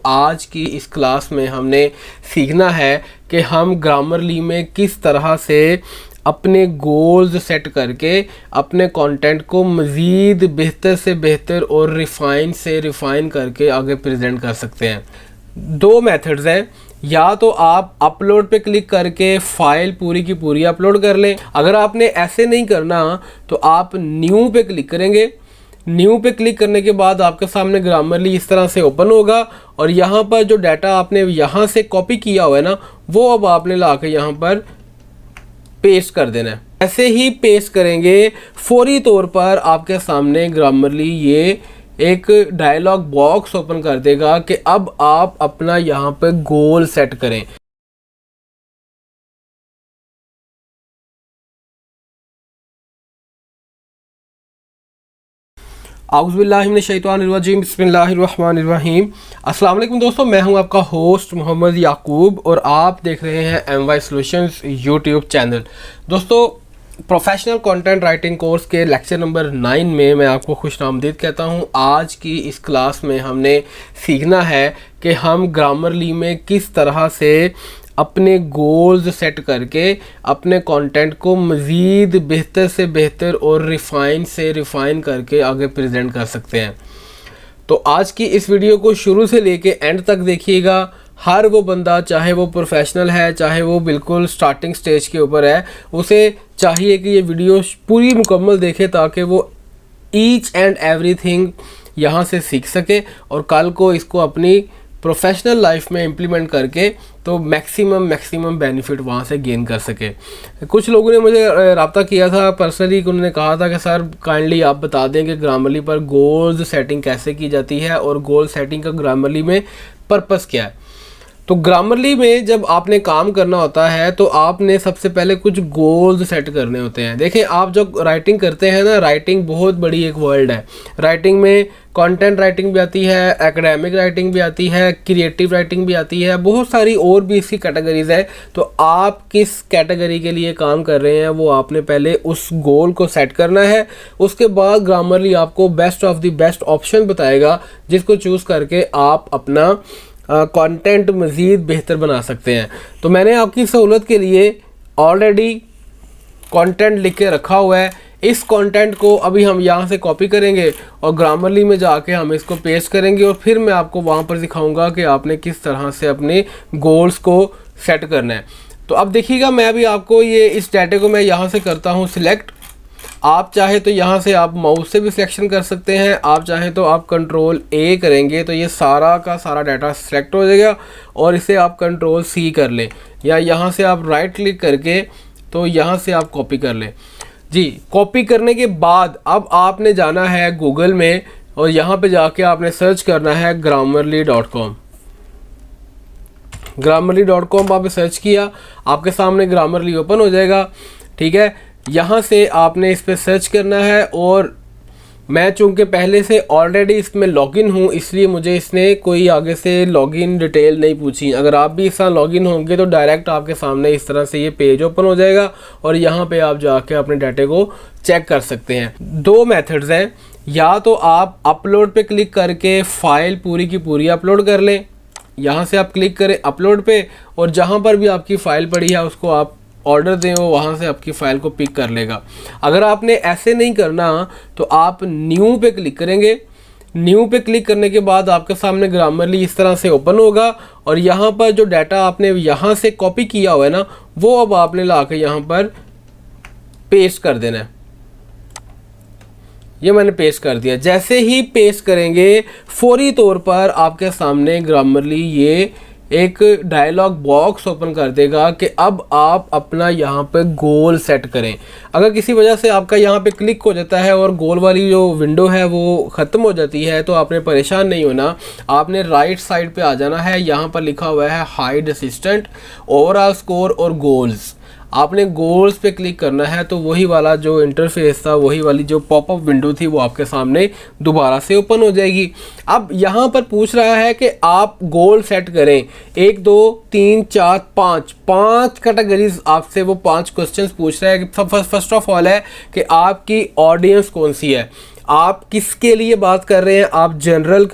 आज की इस क्लास में हमने सीखना है कि हम ग्रामरली में किस तरह से अपने गोल्स सेट करके अपने कंटेंट को मज़ीद बेहतर से बेहतर और रिफ़ाइन से रिफ़ाइन करके आगे प्रेजेंट कर सकते हैं। दो मेथड्स हैं, या तो आप अपलोड पे क्लिक करके फ़ाइल पूरी की पूरी अपलोड कर लें। अगर आपने ऐसे नहीं करना तो आप न्यू पे क्लिक करेंगे। न्यू पे क्लिक करने के बाद आपके सामने ग्रामरली इस तरह से ओपन होगा और यहाँ पर जो डाटा आपने यहाँ से कॉपी किया हुआ है ना, वो अब आपने ला के यहाँ पर पेस्ट कर देना है। ऐसे ही पेस्ट करेंगे, फौरी तौर पर आपके सामने ग्रामरली ये एक डायलॉग बॉक्स ओपन कर देगा कि अब आप अपना यहाँ पे गोल सेट करें। औज़ुबिल्लाहिमिनश्शैतानिर्रजीम बिस्मिल्लाहिर्रहमानिर्रहीम। अस्सलाम वालेकुम दोस्तों, मैं हूं आपका होस्ट मोहम्मद याकूब और आप देख रहे हैं MY सॉल्यूशंस यूट्यूब चैनल। दोस्तों, प्रोफेशनल कंटेंट राइटिंग कोर्स के लेक्चर नंबर 9 में मैं आपको खुशामदीद कहता हूं। आज की इस क्लास में हमने सीखना है कि हम ग्रामरली में किस तरह से अपने गोल्स सेट करके अपने कंटेंट को मज़ीद बेहतर से बेहतर और रिफ़ाइन से रिफ़ाइन करके आगे प्रेजेंट कर सकते हैं। तो आज की इस वीडियो को शुरू से लेके एंड तक देखिएगा। हर वो बंदा, चाहे वो प्रोफेशनल है चाहे वो बिल्कुल स्टार्टिंग स्टेज के ऊपर है, उसे चाहिए कि ये वीडियो पूरी मुकम्मल देखे ताकि वो ईच एंड एवरीथिंग यहाँ से सीख सके और कल को इसको अपनी प्रोफेशनल लाइफ में इम्प्लीमेंट करके तो मैक्सिमम बेनिफिट वहाँ से गेन कर सके। कुछ लोगों ने मुझे रब्ता किया था पर्सनली, उन्होंने कहा था कि सर काइंडली आप बता दें कि ग्रामरली पर गोल्स सेटिंग कैसे की जाती है और गोल सेटिंग का ग्रामरली में पर्पस क्या है। तो ग्रामरली में जब आपने काम करना होता है तो आपने सबसे पहले कुछ गोल्स सेट करने होते हैं। देखिए, आप जब राइटिंग करते हैं ना, राइटिंग बहुत बड़ी एक वर्ल्ड है। राइटिंग में कंटेंट राइटिंग भी आती है, एकेडमिक राइटिंग भी आती है, क्रिएटिव राइटिंग भी आती है, बहुत सारी और भी इसकी कैटेगरीज है। तो आप किस कैटेगरी के लिए काम कर रहे हैं वो आपने पहले उस गोल को सेट करना है। उसके बाद ग्रामरली आपको best of the best option बताएगा जिसको चूज़ करके आप अपना कंटेंट मज़ीद बेहतर बना सकते हैं। तो मैंने आपकी सहूलत के लिए ऑलरेडी कंटेंट लिख के रखा हुआ है। इस कंटेंट को अभी हम यहाँ से कॉपी करेंगे और ग्रामरली में जाके हम इसको पेस्ट करेंगे और फिर मैं आपको वहाँ पर दिखाऊंगा कि आपने किस तरह से अपने गोल्स को सेट करना है। तो अब देखिएगा, मैं अभी आपको ये इस डाटे को मैं यहाँ से करता हूँ सिलेक्ट। आप चाहे तो यहाँ से आप माउस से भी सिलेक्शन कर सकते हैं, आप चाहे तो आप कंट्रोल A करेंगे तो ये सारा का सारा डाटा सिलेक्ट हो जाएगा और इसे आप कंट्रोल C कर लें, या यहाँ से आप राइट क्लिक करके तो यहाँ से आप कॉपी कर लें। जी, कॉपी करने के बाद अब आपने जाना है गूगल में और यहाँ पे जाके आपने सर्च करना है grammarly.com। grammarly.com आपने सर्च किया, आपके सामने ग्रामरली ओपन हो जाएगा। ठीक है, यहाँ से आपने इस पर सर्च करना है और मैं चूँकि पहले से ऑलरेडी इसमें लॉगिन हूँ इसलिए मुझे इसने कोई आगे से लॉगिन डिटेल नहीं पूछी। अगर आप भी इस तरह लॉगिन होंगे तो डायरेक्ट आपके सामने इस तरह से ये पेज ओपन हो जाएगा और यहाँ पे आप जाके अपने डाटे को चेक कर सकते हैं। दो मेथड्स हैं, या तो आप अपलोड पे क्लिक करके फ़ाइल पूरी की पूरी अपलोड कर लें। यहाँ से आप क्लिक करें अपलोड पे और जहाँ पर भी आपकी फ़ाइल पड़ी है उसको आप ऑर्डर दें, वो वहाँ से आपकी फ़ाइल को पिक कर लेगा। अगर आपने ऐसे नहीं करना तो आप न्यू पे क्लिक करेंगे। न्यू पे क्लिक करने के बाद आपके सामने ग्रामरली इस तरह से ओपन होगा और यहाँ पर जो डाटा आपने यहाँ से कॉपी किया हुआ है ना, वो अब आपने ला के यहाँ पर पेस्ट कर देना है। ये मैंने पेस्ट कर दिया। जैसे ही पेस्ट करेंगे फौरी तौर पर आपके सामने ग्रामरली ये एक डायलॉग बॉक्स ओपन कर देगा कि अब आप अपना यहाँ पे गोल सेट करें। अगर किसी वजह से आपका यहाँ पे क्लिक हो जाता है और गोल वाली जो विंडो है वो ख़त्म हो जाती है तो आपने परेशान नहीं होना। आपने राइट साइड पे आ जाना है, यहाँ पर लिखा हुआ है हाइड असिस्टेंट, ओवरऑल स्कोर और गोल्स। आपने गोल्स पे क्लिक करना है तो वही वाला जो इंटरफेस था, वही वाली जो पॉपअप विंडो थी वो आपके सामने दोबारा से ओपन हो जाएगी। अब यहाँ पर पूछ रहा है कि आप गोल सेट करें 1 2 3 4 5 कैटेगरीज आपसे वो 5 क्वेश्चंस पूछ रहा है कि फर्स्ट ऑफ ऑल है कि आपकी ऑडियंस कौन सी है। आप किसके लिए बात कर रहे हैं, आप जनरल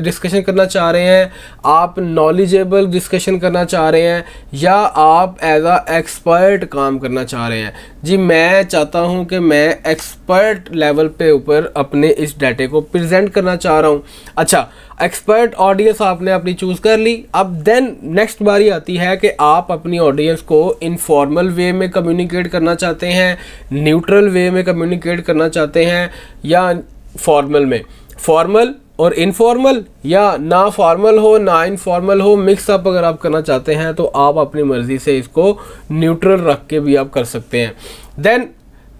डिस्कशन करना चाह रहे हैं, आप नॉलेजेबल डिस्कशन करना चाह रहे हैं, या आप एज अ एक्सपर्ट काम करना चाह रहे हैं। जी मैं चाहता हूं कि मैं एक्सपर्ट लेवल पे ऊपर अपने इस डाटे को प्रेजेंट करना चाह रहा हूं। अच्छा, एक्सपर्ट ऑडियंस आपने अपनी चूज़ कर ली। अब देन नेक्स्ट बारी आती है कि आप अपनी ऑडियंस को इनफॉर्मल वे में कम्युनिकेट करना चाहते हैं, न्यूट्रल वे में कम्युनिकेट करना चाहते हैं, या फॉर्मल में। फॉर्मल और इनफॉर्मल, या ना फॉर्मल हो ना इनफॉर्मल हो, मिक्स अप अगर आप करना चाहते हैं तो आप अपनी मर्ज़ी से इसको न्यूट्रल रख के भी आप कर सकते हैं। देन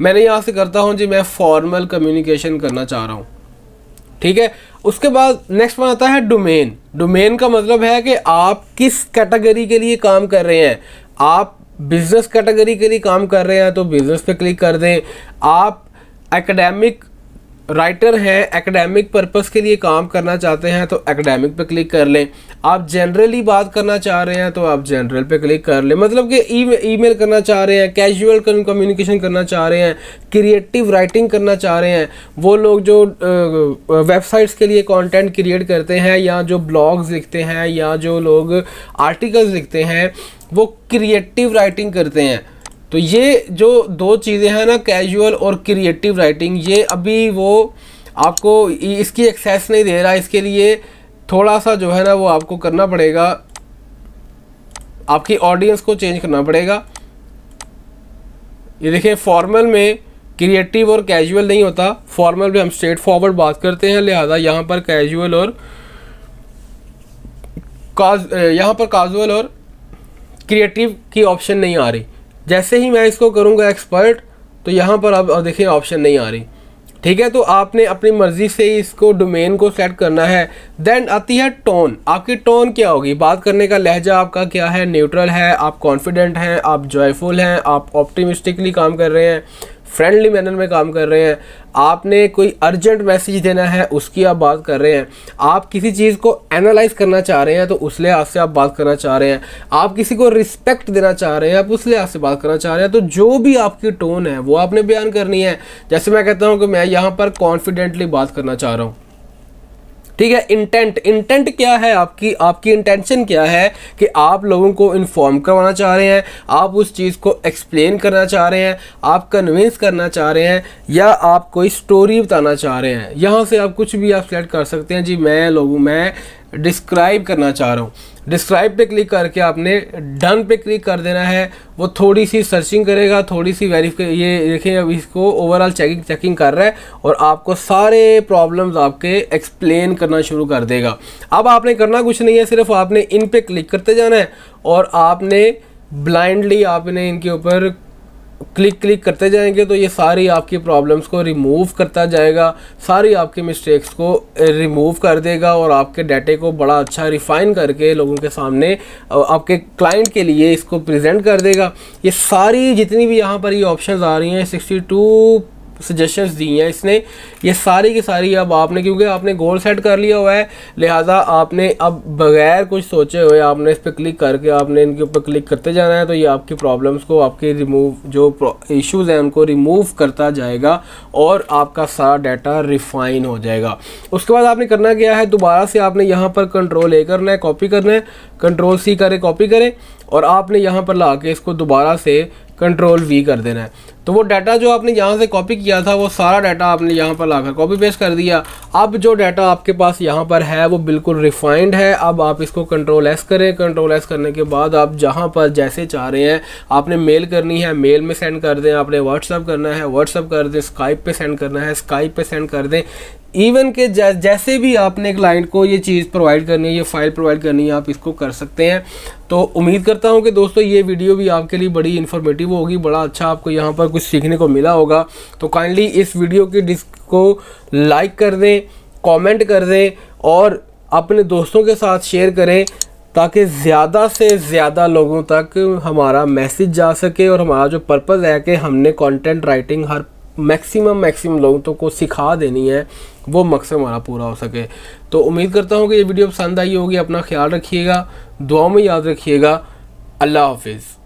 मैंने यहाँ से करता हूँ जी मैं फॉर्मल कम्युनिकेशन करना चाह रहा हूँ, ठीक है। उसके बाद नेक्स्ट वन आता है डोमेन। डोमेन का मतलब है कि आप किस कैटेगरी के लिए काम कर रहे हैं। आप बिजनेस कैटेगरी के लिए काम कर रहे हैं तो बिजनेस पे क्लिक कर दें। आप एकेडमिक राइटर हैं, एकेडमिक पर्पस के लिए काम करना चाहते हैं तो एकेडमिक पे क्लिक कर लें। आप जनरली बात करना चाह रहे हैं तो आप जनरल पे क्लिक कर लें। मतलब कि ईमेल करना चाह रहे हैं, कैजुअल कम्युनिकेशन करना चाह रहे हैं, क्रिएटिव राइटिंग करना चाह रहे हैं, वो लोग जो वेबसाइट्स के लिए कंटेंट क्रिएट करते हैं, या जो ब्लॉग्स लिखते हैं, या जो लोग आर्टिकल्स लिखते हैं, वो क्रिएटिव राइटिंग करते हैं। तो ये जो दो चीज़ें हैं ना, कैजुअल और क्रिएटिव राइटिंग, ये अभी वो आपको इसकी एक्सेस नहीं दे रहा। इसके लिए थोड़ा सा जो है ना वो आपको करना पड़ेगा, आपकी ऑडियंस को चेंज करना पड़ेगा। ये देखिए, फॉर्मल में क्रिएटिव और कैजुअल नहीं होता, फॉर्मल में हम स्ट्रेट फॉरवर्ड बात करते हैं, लिहाजा यहाँ पर कैजुअल और कैजुअल और क्रिएटिव की ऑप्शन नहीं आ रही। जैसे ही मैं इसको करूँगा एक्सपर्ट तो यहाँ पर अब देखिए ऑप्शन नहीं आ रही, ठीक है। तो आपने अपनी मर्ज़ी से इसको डोमेन को सेट करना है। देन आती है टोन। आपकी टोन क्या होगी, बात करने का लहजा आपका क्या है, न्यूट्रल है, आप कॉन्फिडेंट हैं, आप जॉयफुल हैं, आप ऑप्टिमिस्टिकली काम कर रहे हैं, फ्रेंडली मैनर में काम कर रहे हैं, आपने कोई अर्जेंट मैसेज देना है उसकी आप बात कर रहे हैं, आप किसी चीज़ को एनालाइज करना चाह रहे हैं तो उस लिहाज से आप बात करना चाह रहे हैं, आप किसी को रिस्पेक्ट देना चाह रहे हैं आप उस लिहाज से बात करना चाह रहे हैं। तो जो भी आपकी टोन है वो आपने बयान करनी है। जैसे मैं कहता हूँ कि मैं यहाँ पर कॉन्फिडेंटली बात करना चाह रहा हूँ, ठीक है। इंटेंट क्या है, आपकी इंटेंशन क्या है कि आप लोगों को इन्फॉर्म करवाना चाह रहे हैं, आप उस चीज़ को एक्सप्लेन करना चाह रहे हैं, आप कन्विंस करना चाह रहे हैं, या आप कोई स्टोरी बताना चाह रहे हैं। यहाँ से आप कुछ भी आप सेलेक्ट कर सकते हैं। जी मैं डिस्क्राइब करना चाह रहा हूँ, डिस्क्राइब पे क्लिक करके आपने डन पे क्लिक कर देना है। वो थोड़ी सी सर्चिंग करेगा, थोड़ी सी वेरीफाई, ये देखें अब इसको ओवरऑल चेकिंग कर रहा है और आपको सारे प्रॉब्लम्स आपके एक्सप्लेन करना शुरू कर देगा। अब आपने करना कुछ नहीं है, सिर्फ आपने इन पे क्लिक करते जाना है और आपने ब्लाइंडली आपने इनके ऊपर क्लिक करते जाएंगे तो ये सारी आपकी प्रॉब्लम्स को रिमूव करता जाएगा, सारी आपकी मिस्टेक्स को रिमूव कर देगा और आपके डाटे को बड़ा अच्छा रिफ़ाइन करके लोगों के सामने आपके क्लाइंट के लिए इसको प्रेजेंट कर देगा। ये सारी जितनी भी यहाँ पर ये ऑप्शंस आ रही हैं, 62 सजेशंस दी हैं इसने, ये सारी की सारी अब आपने, क्योंकि आपने गोल सेट कर लिया हुआ है, लिहाजा आपने अब बगैर कुछ सोचे हुए आपने इस पर क्लिक करके आपने इनके ऊपर क्लिक करते जाना है। तो ये आपकी प्रॉब्लम्स को, आपके जो इश्यूज़ हैं उनको रिमूव करता जाएगा और आपका सारा डाटा रिफाइन हो जाएगा। उसके बाद आपने करना क्या है, दोबारा से आपने यहाँ पर Ctrl+A करना है, कॉपी करना है, Ctrl+C करें कॉपी करें, और आपने यहाँ पर ला के इसको दोबारा से Ctrl+V कर देना है। तो वो डाटा जो आपने यहाँ से कॉपी किया था वो सारा डाटा आपने यहाँ पर लाकर कॉपी पेस्ट कर दिया। अब जो डाटा आपके पास यहाँ पर है वो बिल्कुल रिफाइंड है। अब आप इसको Ctrl+S करें, Ctrl+S करने के बाद आप जहाँ पर जैसे चाह रहे हैं, आपने मेल करनी है मेल में सेंड कर दें, आपने व्हाट्सअप करना है व्हाट्सअप कर दें, स्काइप पे सेंड करना है स्काइप पे सेंड कर दें। इवन के जैसे भी आपने क्लाइंट को ये चीज़ प्रोवाइड करनी है, ये फाइल प्रोवाइड करनी है, आप इसको कर सकते हैं। तो उम्मीद करता हूँ कि दोस्तों ये वीडियो भी आपके लिए बड़ी इन्फॉर्मेटिव होगी, बड़ा अच्छा आपको यहाँ पर कुछ सीखने को मिला होगा। तो काइंडली इस वीडियो की को लाइक कर दें, कमेंट कर दें और अपने दोस्तों के साथ शेयर करें ताकि ज़्यादा से ज़्यादा लोगों तक हमारा मैसेज जा सके और हमारा जो पर्पज़ है कि हमने कंटेंट राइटिंग हर मैक्सिमम लोगों को सिखा देनी है, वो मकसद हमारा पूरा हो सके। तो उम्मीद करता हूँ कि ये वीडियो पसंद आई होगी। अपना ख्याल रखिएगा, दुआओं में याद रखिएगा। अल्लाह हाफिज़।